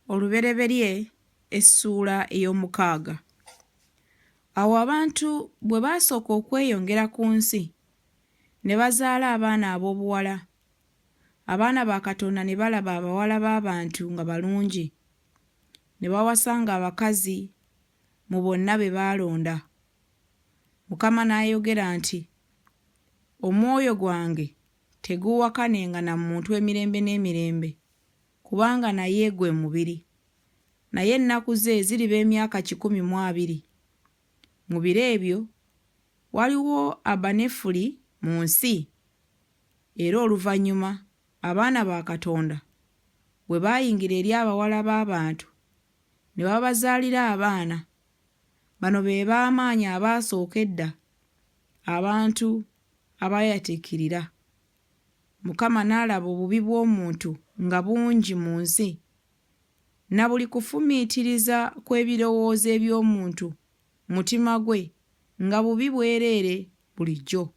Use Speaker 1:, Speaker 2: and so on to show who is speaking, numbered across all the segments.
Speaker 1: Olubereberye essuula ey'omukaaga. Awo abantu bwe baasooka okweyongera ku nsi ne bazaala abaana ab'obuwala, abaana ba Katonda ne balaba abawala b'abantu nga balungi, ne bawasanga abakazi mu bonna be baalonda. Mukama n'ayogera nti, omwoyo gwange teguuwakanenga na muntu emirembe n'emirembe, kubanga naye gwe mubiri. Naye ennaku ze ziriba emyaka 120. Mu biro ebyo waliwo Abanefuli mu nsi, era oluvannyuma abaana ba Katonda bwe baayingira eri abawala b'abantu ne babazaalira abaana. Bano be b'amaanyi abaasooka edda, abantu abaayatiikirira. Mukama n'alaba obubi bw'omuntu nga bungi mu nsi, na buli kufumiitiriza kw'ebirowoozo eby'omuntu mutima gwe nga bubi bwereere bulijjo.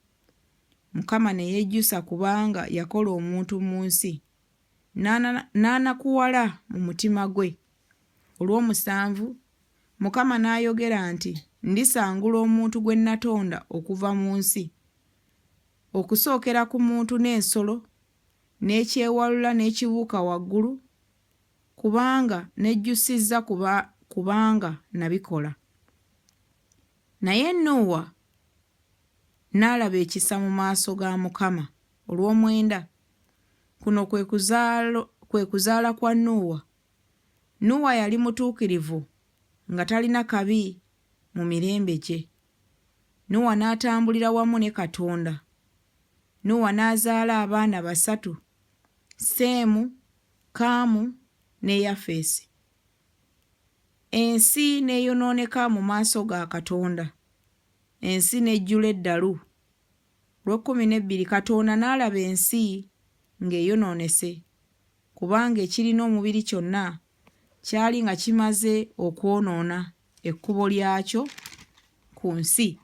Speaker 1: Mukama ne yejjusa kubanga yakola omuntu mu nsi, n'anakuwala mu mutima gwe. Olw'omusanvu Mukama n'ayogera nti, ndisangula omuntu gwe natonda okuva mu nsi, okusookera ku muntu n'ensolo, n'ekyewalula n'ekibuuka waggulu, kubanga nejjusizza kubanga nabikola. Naye Nuuwa n'alaba ekisa mu maaso ga Mukama. Olw'omwenda, kuno kwe kuzaala kwa Nuuwa. Nuuwa yali mutuukirivu nga talina kabi mu mirembe gye. Nuuwa n'atambulira wamu ne Katonda. Nuuwa n'azaala abaana 3, Seemu, Kaamu ne Yafeesi. Ensi n'eyonooneka mu maaso ga Katonda, ensi n'ejjula eddalu. 12 Katonda n'alaba ensi ng'eyonoonese, kubanga ekirina omubiri kyonna kyali nga kimaze okwonoona ekkubo lyakyo ku nsi.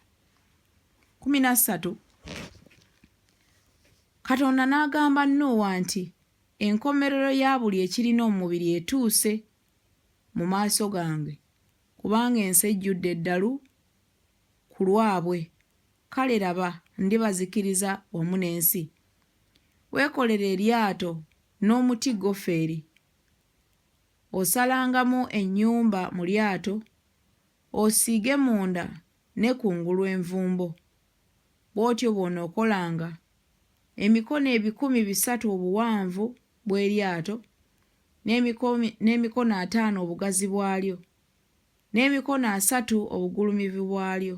Speaker 1: 13 Katonda n'agamba Nuuwa nti, enkomerero ya buli ekirina omubiri etuuse mu maaso gange, kubanga ensi ejjudde eddalu ku lwabwe. Kale laba, ndibazikiriza wamu n'ensi. Weekolere eryato n'omuti gofeeri, osalangamu ennyumba mu lyato, osiige munda ne kungulu envumbo. Bw'otyo bw'onookolanga emikono 300 obuwanvu bw'eryato, n'emikono 5 obugazi bwalyo, n'emikono 30 obugulumivu bwalyo.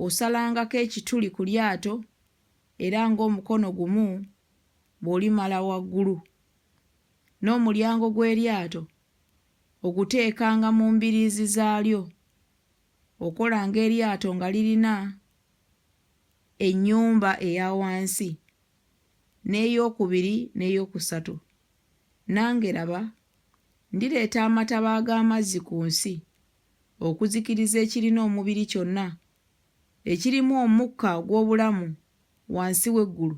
Speaker 1: Osalangako ekituli ku lyato, era ng'omukono gumu bw'olimala waggulu. N'omulyango gw'eryato oguteekanga mu mbiriizi zaalyo. Okolanga eryato nga lirina ennyumba eya wansi, n'eyokubiri n'eyokusatu. Nange laba, ndireeta amataba ag'amazzi ku nsi, okuzikiriza ekirina omubiri kyonna ekirimu omukka ogw'obulamu wansi w'eggulu.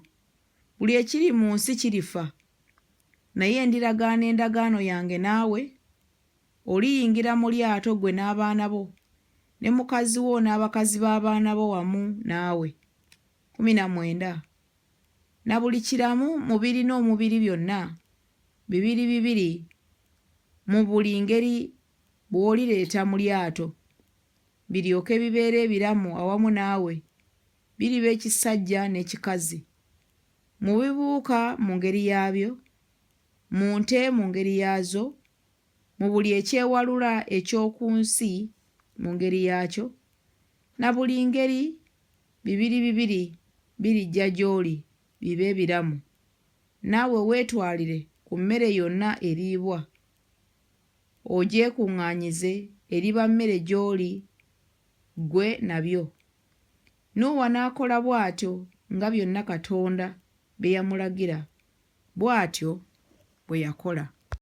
Speaker 1: Buli ekiri mu nsi kirifa. Naye ndiragaana endagaano yange naawe. Oliyingira mu lyato ggwe n'abaana bo, ne mukazi wo n'abakazi b'abaana bo wamu naawe. 19 Na buli kiramu mu birina omubiri byonna, 2 mu buli ngeri bw'olireeta mu lyato, biryoke bibeere ebiramu awamu naawe, biriba ekisajja n'ekikazi. Mu bibuuka mu ngeri yaabyo, mu nte mu ngeri yaazo, mu buli ekyewalula eky'oku nsi mu ngeri yaakyo, na buli ngeri 2 birijja gy'oli bibe ebiramu. Naawe weetwalire ku mmere yonna eriibwa, ogyekuŋŋaanyize eriba mmere gy'oli ggwe nabyo. Nuuwa n'akola bw'atyo nga byonna Katonda bye yamulagira, bw'atyo bwe yakola.